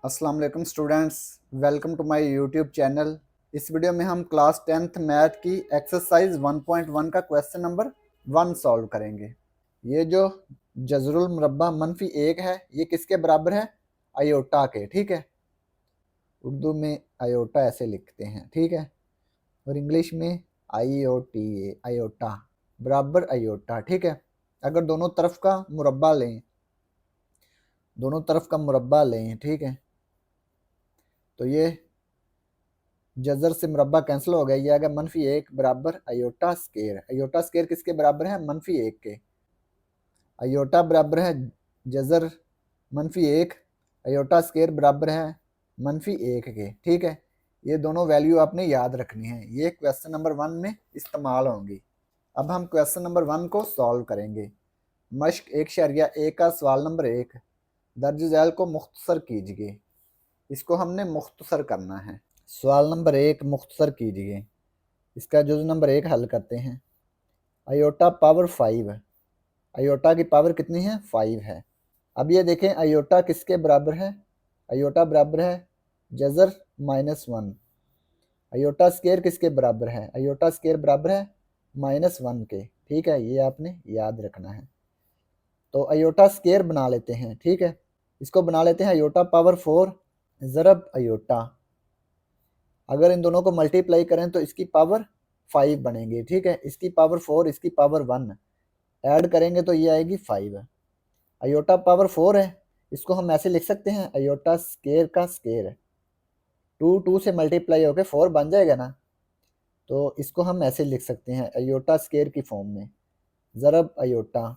अस्सलाम वालेकुम students, welcome to my YouTube channel. इस वीडियो में हम क्लास 10th मैथ की एक्सरसाइज 1.1 का क्वेश्चन नंबर 1 सॉल्व करेंगे। ये जो जज़रुल मुरब्बा मनफी 1 है, ये किसके बराबर है? आयोटा के। ठीक है, उर्दू में आयोटा ऐसे लिखते हैं, ठीक है, और इंग्लिश में IOTA, आयोटा बराबर आयोटा। ठीक है, अगर दोनों तरफ का मुरब्बा लें, ठीक है, तो ये जजर से मुरब्बा कैंसिल हो गया, ये आ गया मनफी 1 बराबर आयोटा स्केयर। आयोटा स्केयर किसके बराबर है? मनफी 1 के। आयोटा बराबर है जजर मनफी 1, आयोटा स्केयर बराबर है मनफी 1 के। ठीक है, ये दोनों वैल्यू आपने याद रखनी है, ये क्वेश्चन नंबर 1 में इस्तेमाल होंगी। अब हम क्वेश्चन नंबर 1 को सॉल्व करेंगे। मश्क 1/1 का सवाल नंबर 1, दर्ज झैल को मुख्तसर कीजिए। इसको हमने मुख्तसर करना है। सवाल नंबर 1 मुख्तसर कीजिए। इसका जुज़ नंबर 1 हल करते हैं। आयोटा पावर 5, आयोटा की पावर कितनी है? 5 है। अब ये देखें आयोटा किसके बराबर है? आयोटा बराबर है जज़र -1। आयोटा स्केयर किसके बराबर है? आयोटा स्केयर बराबर है -1 के। ठीक है, ये आपने याद रखना है। तो आयोटा स्केयर बना लेते हैं। ठीक है, इसको बना लेते हैं आयोटा पावर 4 ज़रब आयोटा। अगर इन दोनों को मल्टीप्लाई करें तो इसकी पावर 5 बनेंगे। ठीक है, इसकी पावर 4, इसकी पावर 1 ऐड करेंगे तो ये आएगी 5। आयोटा पावर 4 है, इसको हम ऐसे लिख सकते हैं आयोटा स्केयर का स्केयर। 2 से मल्टीप्लाई होकर 4 बन जाएगा ना, तो इसको हम ऐसे लिख सकते हैं आयोटा स्केयर की फॉर्म में, ज़रब आयोटा।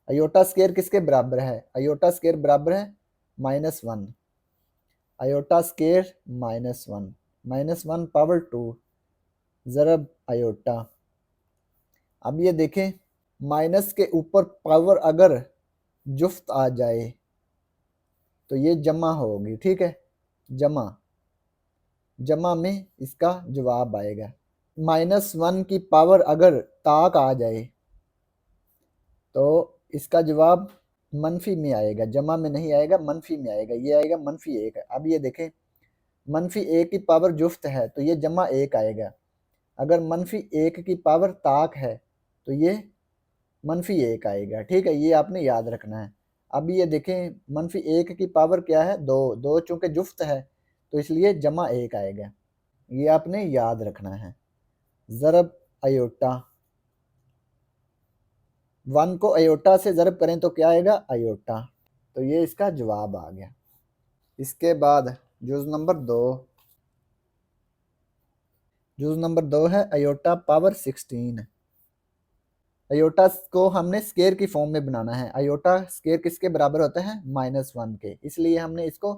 आयोटा स्केयर किसके बराबर है? आयोटा स्केयर बराबर है -1। आयोटा स्केयर -1, -1 पावर 2 ज़रब आयोटा। अब ये देखें, माइनस के ऊपर पावर अगर जुफ्त आ जाए तो ये जमा होगी। ठीक है, जमा में इसका जवाब आएगा। -1 की पावर अगर ताक आ जाए तो इसका जवाब मनफी में आएगा, जमा में नहीं आएगा, मनफी में आएगा, ये आएगा मनफी 1। अब ये देखें, मनफी 1 की पावर जुफ्त है तो ये जमा 1 आएगा। अगर मनफी 1 की पावर ताक है तो ये मनफी 1 आएगा। ठीक है, ये आपने याद रखना है। अब ये देखें, मनफी 1 की पावर क्या है? 2, 2 चूँकि जुफ्त है तो इसलिए जमा 1 आएगा, ये आपने याद रखना है। ज़रब आयोटा, 1 को आयोटा से ज़रब करें तो क्या आएगा? आयोटा। तो ये इसका जवाब आ गया। इसके बाद जुज़ नंबर 2 है आयोटा पावर 16। आयोटा को हमने स्केयर की फॉर्म में बनाना है। आयोटा स्केयर किसके बराबर होता है? -1 के, इसलिए हमने इसको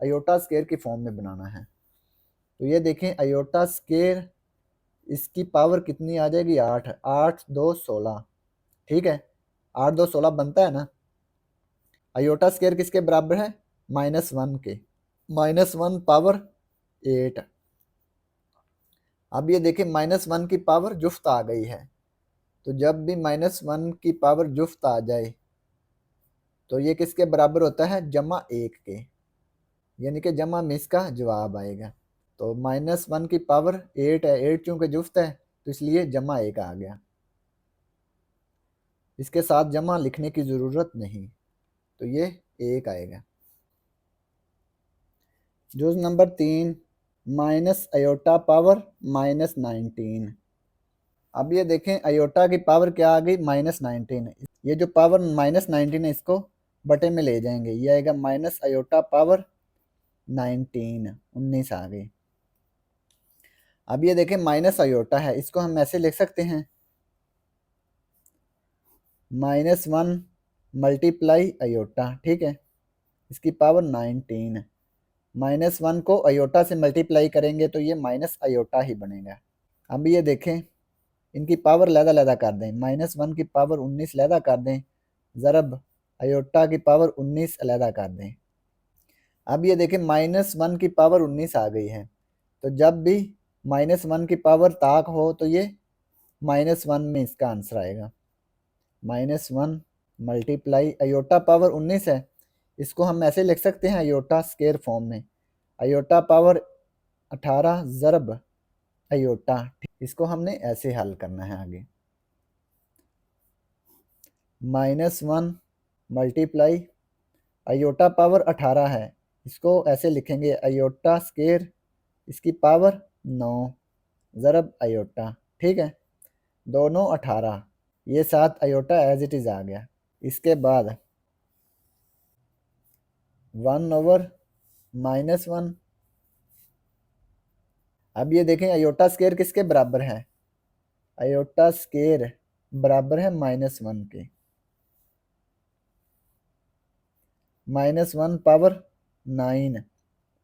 आयोटा स्केयर की फॉर्म में बनाना है। तो ये देखें, आयोटा स्केयर, इसकी पावर कितनी आ जाएगी? 8, 8 2 16। ठीक है, 8 2 16 बनता है ना। आयोटा स्केयर किसके बराबर है? -1 के, -1 पावर 8। अब ये देखें, -1 की पावर जुफ्त आ गई है, तो जब भी -1 की पावर जुफ्त आ जाए तो ये किसके बराबर होता है? जमा 1 के, यानी कि जमा में इसका जवाब आएगा। तो -1 की पावर 8 है, 8 चूँकि जुफ्त है तो इसलिए जमा 1 आ गया, इसके साथ जमा लिखने की ज़रूरत नहीं, तो ये 1 आएगा। जुज़ नंबर 3 माइनस आयोटा पावर -19। अब ये देखें, आयोटा की पावर क्या आ गई? -19। ये जो पावर -19 है इसको बटे में ले जाएंगे, ये आएगा माइनस आयोटा पावर 19 आ गई। अब ये देखें, माइनस आयोटा है, इसको हम ऐसे लिख सकते हैं -1 मल्टीप्लाई आयोटा। ठीक है, इसकी पावर 19, -1 को आयोटा से मल्टीप्लाई करेंगे तो ये माइनस आयोटा ही बनेगा। अब ये देखें, इनकी पावर लहदा कर दें, -1 की पावर 19 लहदा कर दें, ज़रब आयोटा की पावर 19 अलहदा कर दें। अब ये देखें, -1 की पावर 19 आ गई है, तो जब भी -1 की पावर ताक हो तो ये -1 में इसका आंसर आएगा। -1 मल्टीप्लाई आयोटा पावर 19 है, इसको हम ऐसे लिख सकते हैं अयोटा स्केयर फॉर्म में, अयोटा पावर 18 ज़रब अयोटा। इसको हमने ऐसे हल करना है आगे, -1 मल्टीप्लाई अयोटा पावर 18 है, इसको ऐसे लिखेंगे अयोटा स्केयर इसकी पावर 9 ज़रब अयोटा। ठीक है, दोनों 18, ये 7 अयोटा एज इट इज़ आ गया। इसके बाद 1/-1। अब ये देखें अयोटा स्केयर किसके बराबर है, अयोटा स्केयर बराबर है -1 के। -1 पावर 9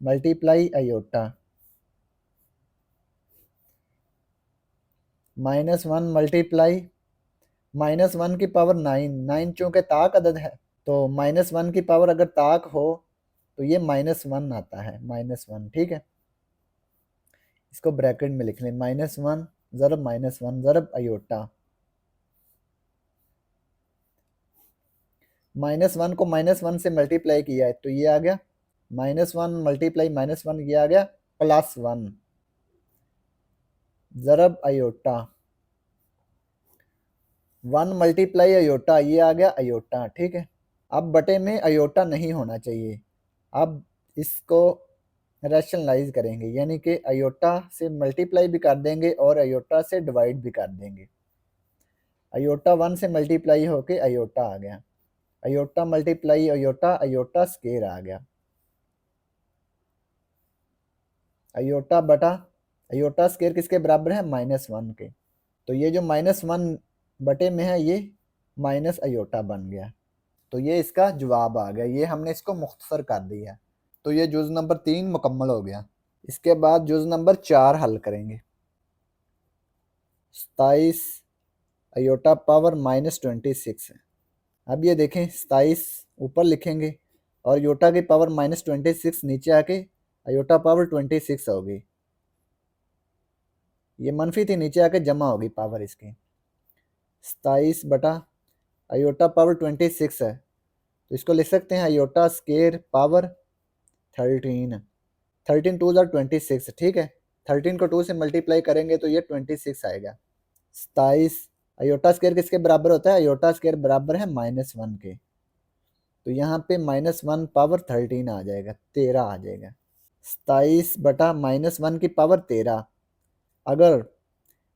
मल्टीप्लाई अयोटा, -1 मल्टीप्लाई -1 की पावर 9 चूँकि ताक अदद है तो -1 की पावर अगर ताक हो तो ये -1 आता है, -1। ठीक है, इसको ब्रैकेट में लिख लें, -1 ज़रब -1 ज़रब अयोटा। -1 को -1 से मल्टीप्लाई किया है तो ये आ गया -1 मल्टीप्लाई -1, ये आ गया +1 ज़रब अयोटा। 1 मल्टीप्लाई अयोटा, ये आ गया अयोटा। ठीक है, अब बटे में अयोटा नहीं होना चाहिए। अब इसको रैशनलाइज करेंगे, यानी कि अयोटा से मल्टीप्लाई भी कर देंगे और अयोटा से डिवाइड भी कर देंगे। अयोटा 1 से मल्टीप्लाई होके अयोटा आ गया, iota multiply iota, iota square आ गया। अयोटा बटा अयोटा स्केयर किसके बराबर है, -1 के। तो ये जो -1 बटे में है ये माइनस अयोटा बन गया। तो ये इसका जवाब आ गया, ये हमने इसको मुख्तसर कर दिया। तो ये जुज़ नंबर 3 मुकम्मल हो गया। इसके बाद जुज़ नंबर 4 हल करेंगे। 27 अयोटा पावर -26 है। अब ये देखें 27 ऊपर लिखेंगे और अयोटा की पावर -26 नीचे आके अयोटा पावर 26 होगी। ये मनफी थी, नीचे आके जमा होगी पावर इसकी। 27 बटा अयोटा पावर 26 है तो इसको लिख सकते हैं अयोटा स्केयर पावर 13। 13 2 ज़ार 26। ठीक है, 13 को 2 से मल्टीप्लाई करेंगे तो ये 26 आएगा। 27 अयोटा स्केयर किसके बराबर होता है, अयोटा स्केयर बराबर है -1 के। तो यहाँ पे -1 पावर 13 आ जाएगा, 13 आ जाएगा। 27 बटा -1 की पावर 13, अगर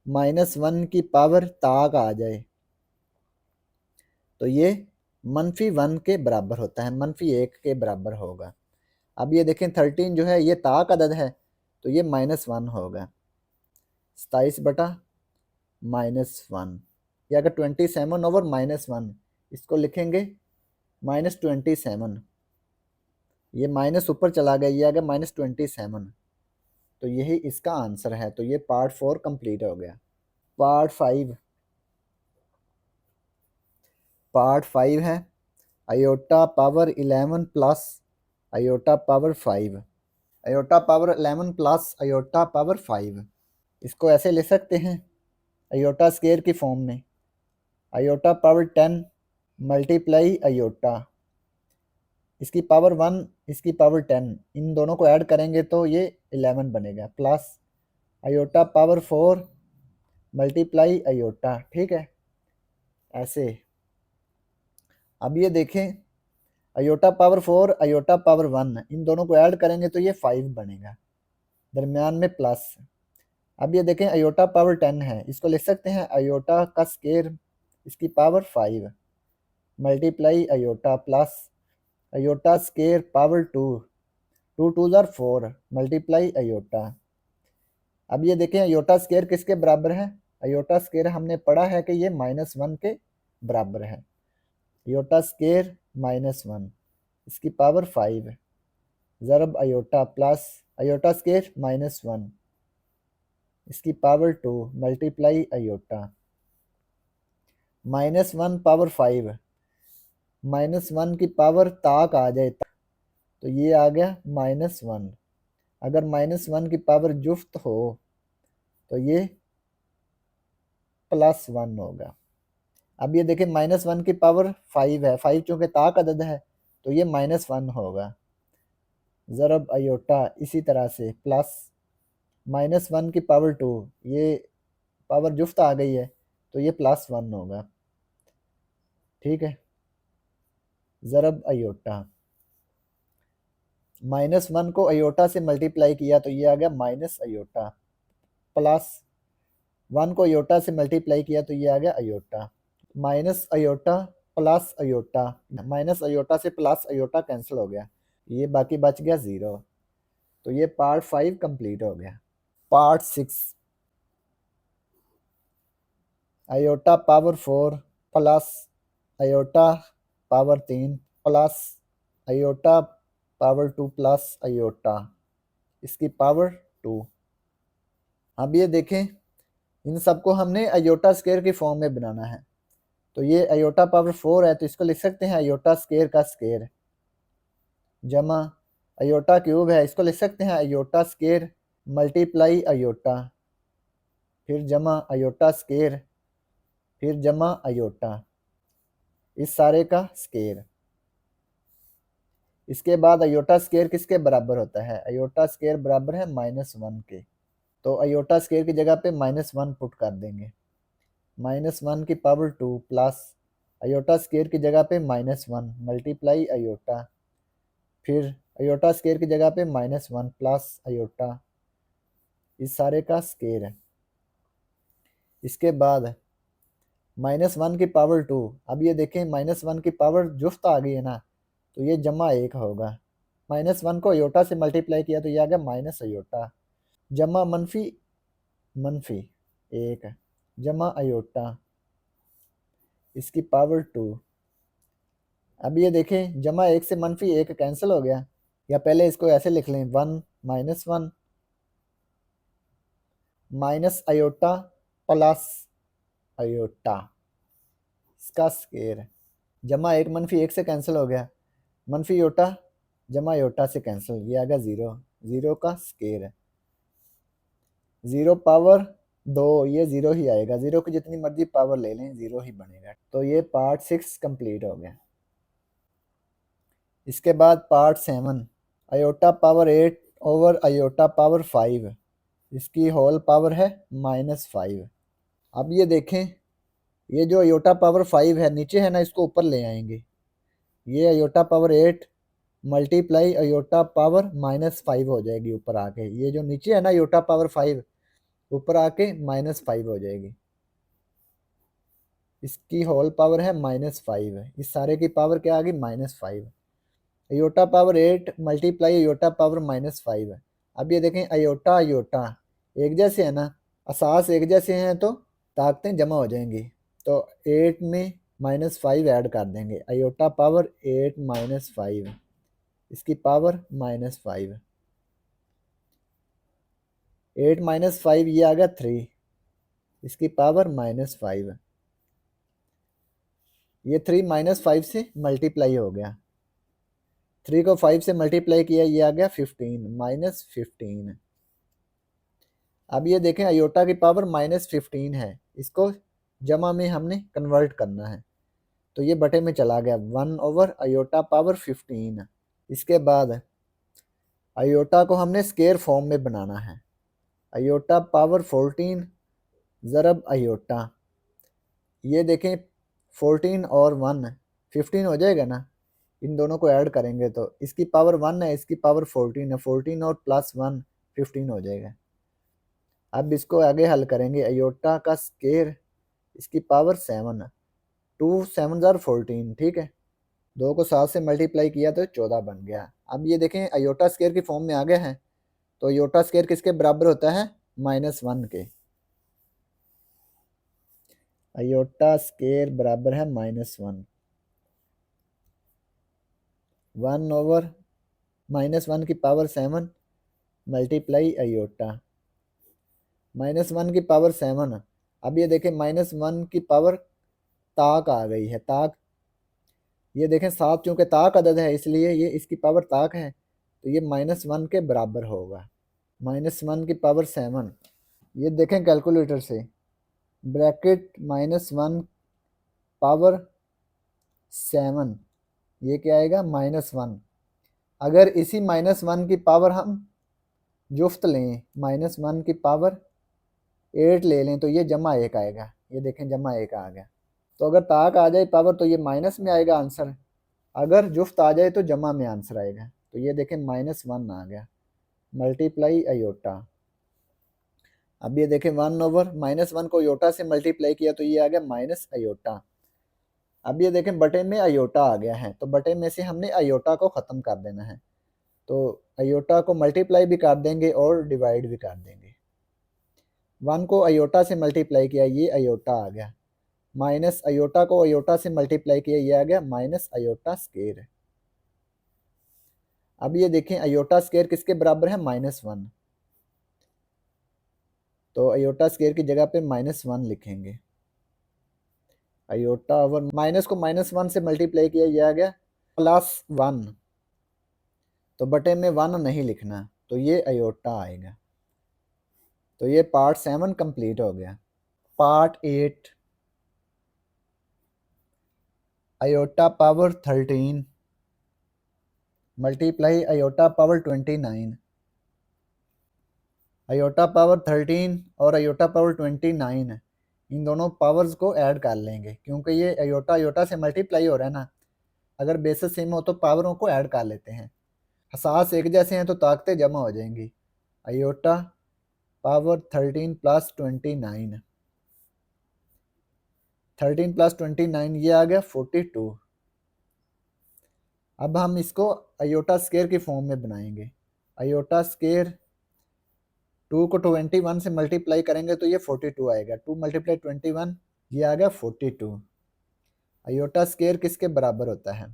-1 की पावर ताक आ जाए तो ये -1 के बराबर होता है, -1 के बराबर होगा। अब ये देखें 13 जो है ये ताक अदद है तो ये -1 होगा। 27 बटा -1, या अगर 27/-1 इसको लिखेंगे -27, ये माइनस ऊपर चला गया, ये आ गया -27। तो यही इसका आंसर है। तो ये पार्ट 4 कंप्लीट हो गया। पार्ट 5 है iota power 11 plus iota power 5। Iota power 11 plus iota power 5, इसको ऐसे ले सकते हैं अयोटा स्केयर की फॉर्म में, अयोटा पावर 10 मल्टीप्लाई अयोटा, इसकी पावर 1 इसकी पावर 10, इन दोनों को ऐड करेंगे तो ये 11 बनेगा, plus iota power 4 multiply iota. ठीक है, ऐसे। अब ये देखें अयोटा पावर 4 अयोटा पावर 1, इन दोनों को ऐड करेंगे तो ये 5 बनेगा, दरमियान में प्लस। अब ये देखें अयोटा पावर 10 है, इसको लिख सकते हैं अयोटा का स्केयर इसकी power 5 multiply iota, plus iota square power 2, 2 2 ज़ार 4 मल्टीप्लाई अयोटा। अब ये देखें अयोटा स्केयर किसके बराबर है, अयोटा स्केयर हमने पढ़ा है कि ये -1 के बराबर है। अयोटा स्केयर -1 इसकी पावर 5 ज़रब अयोटा, प्लस अयोटा स्केयर -1 इसकी पावर 2 मल्टीप्लाई अयोटा। -1 पावर 5, -1 की पावर ताक आ जाए तो ये आ गया -1। अगर -1 की पावर जुफ्त हो तो ये +1 होगा। अब ये देखें -1 की पावर 5 है, 5 चूँकि ताक अदद है तो ये -1 होगा। ज़रब अयोटा इसी तरह से प्लस -1 की पावर 2, ये पावर जुफ्त आ गई है तो ये +1 होगा। ठीक है, ज़रब अयोटा -1 को अयोटा से मल्टीप्लाई किया तो ये आ गया माइनस अयोटा, प्लस 1 को अयोटा से मल्टीप्लाई किया तो ये आ गया iota, minus iota plus iota, minus iota से प्लस अयोटा कैंसिल हो गया, ये बाकी बच गया 0। तो ये पार्ट 5 कंप्लीट हो गया। Part 6, iota power 4 plus iota power 3 plus iota power 2 plus iota इसकी पावर 2। अब ये देखें, इन सबको हमने अयोटा स्क्वायर की फॉर्म में बनाना है। तो ये अयोटा पावर 4 है तो इसको लिख सकते हैं अयोटा स्क्वायर का स्क्वायर, जमा अयोटा क्यूब है इसको लिख सकते हैं अयोटा स्क्वायर मल्टीप्लाई अयोटा, फिर जमा अयोटा स्क्वायर, फिर जमा अयोटा, इस सारे का स्क्वायर। इसके बाद अयोटा स्क्वायर किसके बराबर होता है? अयोटा स्क्वायर बराबर है -1 के। तो अयोटा स्क्वायर की जगह पे -1 पुट कर देंगे, -1 की पावर 2 प्लस अयोटा स्क्वायर की जगह पे -1 मल्टीप्लाई अयोटा, फिर अयोटा स्क्वायर की जगह पे -1 प्लस अयोटा, इस सारे का स्क्वायर है। इसके बाद -1 की पावर 2, अब ये देखें -1 की पावर जुफ्त आ गई है ना, तो ये जमा 1 होगा। -1 को अयोटा से मल्टीप्लाई किया तो ये आ गया माइनस अयोटा, जमा मनफी मनफी 1 जमा अयोटा इसकी पावर 2। अब ये देखें जमा 1 से -1 कैंसिल हो गया, या पहले इसको ऐसे लिख लें 1 -1 माइनस अयोटा प्लस अयोटा इसका स्क्वायर, जमा 1 -1 से कैंसिल हो गया, मनफी अयोटा जमा अयोटा से कैंसिल, ये आ गया 0, 0 का स्क्वायर, 0 पावर 2 ये 0 ही आएगा, 0 की जितनी मर्जी पावर ले लें 0 ही बनेगा। तो ये पार्ट 6 कंप्लीट हो गया। इसके बाद part 7, iota power 8 over iota power 5, इसकी होल पावर है -5। अब ये देखें, ये जो अयोटा पावर 5 है नीचे है ना, इसको ऊपर ले आएंगे, ये iota power 8 multiply iota power -5 हो जाएगी ऊपर आके, ये जो नीचे है ना अयोटा पावर 5 ऊपर आके -5 हो जाएगी, इसकी होल पावर है -5, इस सारे की पावर क्या आ गई -5। Iota power 8 multiply iota power -5। अब ये देखें अयोटा अयोटा एक जैसे है ना, असास एक जैसे हैं तो ताकतें जमा हो जाएंगी, तो 8 में -5 ऐड कर देंगे, अयोटा पावर 8 -5 इसकी पावर -5, 8 -5 ये आ गया 3 इसकी पावर -5, ये 3 -5 से मल्टीप्लाई हो गया, 3 को 5 से मल्टीप्लाई किया ये आ गया 15 -15। अब ये देखें अयोटा की पावर -15 है, इसको जमा में हमने कन्वर्ट करना है, तो ये बटे में चला गया 1 ओवर अयोटा पावर 15। इसके बाद अयोटा को हमने स्केयर फॉर्म में बनाना है, अयोटा पावर 14 ज़रब अयोटा, ये देखें 14 और 1 15 हो जाएगा ना, इन दोनों को ऐड करेंगे तो इसकी पावर 1 है इसकी पावर 14 है, 14 और प्लस 1 15 हो जाएगा। अब इसको आगे हल करेंगे, अयोटा का स्केयर इसकी पावर 7, 2 7 ज़र 14, ठीक है, 2 को 7 से मल्टीप्लाई किया तो 14 बन गया। अब ये देखें अयोटा स्केयर की फॉर्म में आ गए हैं, तो अयोटा स्केयर किसके बराबर होता है? -1 के। अयोटा स्केयर बराबर है -1, 1 ओवर -1 की पावर 7 मल्टीप्लाई अयोटा, -1 की पावर 7। अब ये देखें -1 की पावर ताक आ गई है, ताक, ये देखें 7 चूँकि ताक अदद है इसलिए ये इसकी पावर ताक है, तो ये -1 के बराबर होगा, -1 की पावर 7, ये देखें कैलकुलेटर से, ब्रैकेट -1 पावर 7 ये क्या आएगा -1। अगर इसी -1 की पावर हम जुफ्त लें, -1 की पावर 8 ले लें तो ये +1 आएगा। ये देखें +1 आ गया। तो अगर ताक आ जाए पावर तो ये माइनस में आएगा आंसर, अगर जुफ्त आ जाए तो जमा में आंसर आएगा। तो ये देखें -1 आ गया, मल्टीप्लाई अयोटा। अब ये देखें 1/, -1 को अयोटा से मल्टीप्लाई किया तो ये आ गया माइनस अयोटा। अब ये देखें बटे में अयोटा आ गया है, तो बटे में से हमने अयोटा को ख़त्म कर देना है। तो अयोटा को मल्टीप्लाई भी कर देंगे और डिवाइड भी कर देंगे। 1 को अयोटा से मल्टीप्लाई किया, ये अयोटा आ गया, माइनस अयोटा को अयोटा से मल्टीप्लाई किया, ये आ गया माइनस अयोटा स्क्वायर। अब ये देखें अयोटा स्क्वायर किसके बराबर है, -1। तो अयोटा स्क्वायर की जगह पे -1 लिखेंगे। अयोटा ओवर माइनस को -1 से मल्टीप्लाई किया, ये आ गया +1। तो बटे में 1 नहीं लिखना, तो ये अयोटा आएगा। तो ये पार्ट 7 कंप्लीट हो गया। Part 8, iota power 13 multiply iota power 29। Iota power 13 और अयोटा पावर 29, इन दोनों पावर्स को ऐड कर लेंगे, क्योंकि ये अयोटा अयोटा से मल्टीप्लाई हो रहा है ना। अगर बेसिस सेम हो तो पावरों को ऐड कर लेते हैं। हसास एक जैसे हैं तो ताकतें जमा हो जाएंगी। अयोटा पावर 13 प्लस 29, 13 प्लस 29 ये आ गया 42। अब हम इसको अयोटा स्क्वायर की फॉर्म में बनाएंगे। अयोटा स्क्वायर 2 को 21 से मल्टीप्लाई करेंगे तो ये 42 आएगा। 2 मल्टीप्लाई 21, ये आ गया 42। अयोटा स्क्वायर किसके बराबर होता है,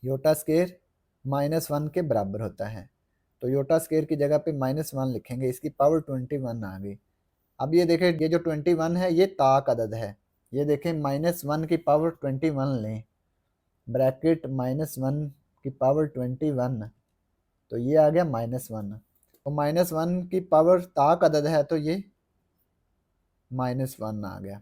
अयोटा स्क्वायर -1 के बराबर होता है। तो अयोटा स्क्वायर की जगह पे -1 लिखेंगे, इसकी पावर 21 आ गई। अब ये देखें, ये जो 21 है ये ताक अदद है। ये देखें -1 की पावर 21 लें, ब्रैकेट -1 की पावर 21, तो ये आ गया -1। तो -1 की पावर ताक अदद है तो ये -1 आ गया।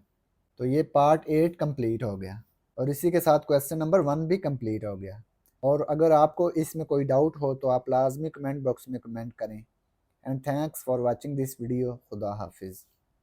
तो ये पार्ट 8 कंप्लीट हो गया और इसी के साथ क्वेश्चन नंबर 1 भी कंप्लीट हो गया। और अगर आपको इसमें कोई डाउट हो तो आप लाजमी कमेंट बॉक्स में कमेंट करें। And thanks for watching this video. खुदा हाफिज़।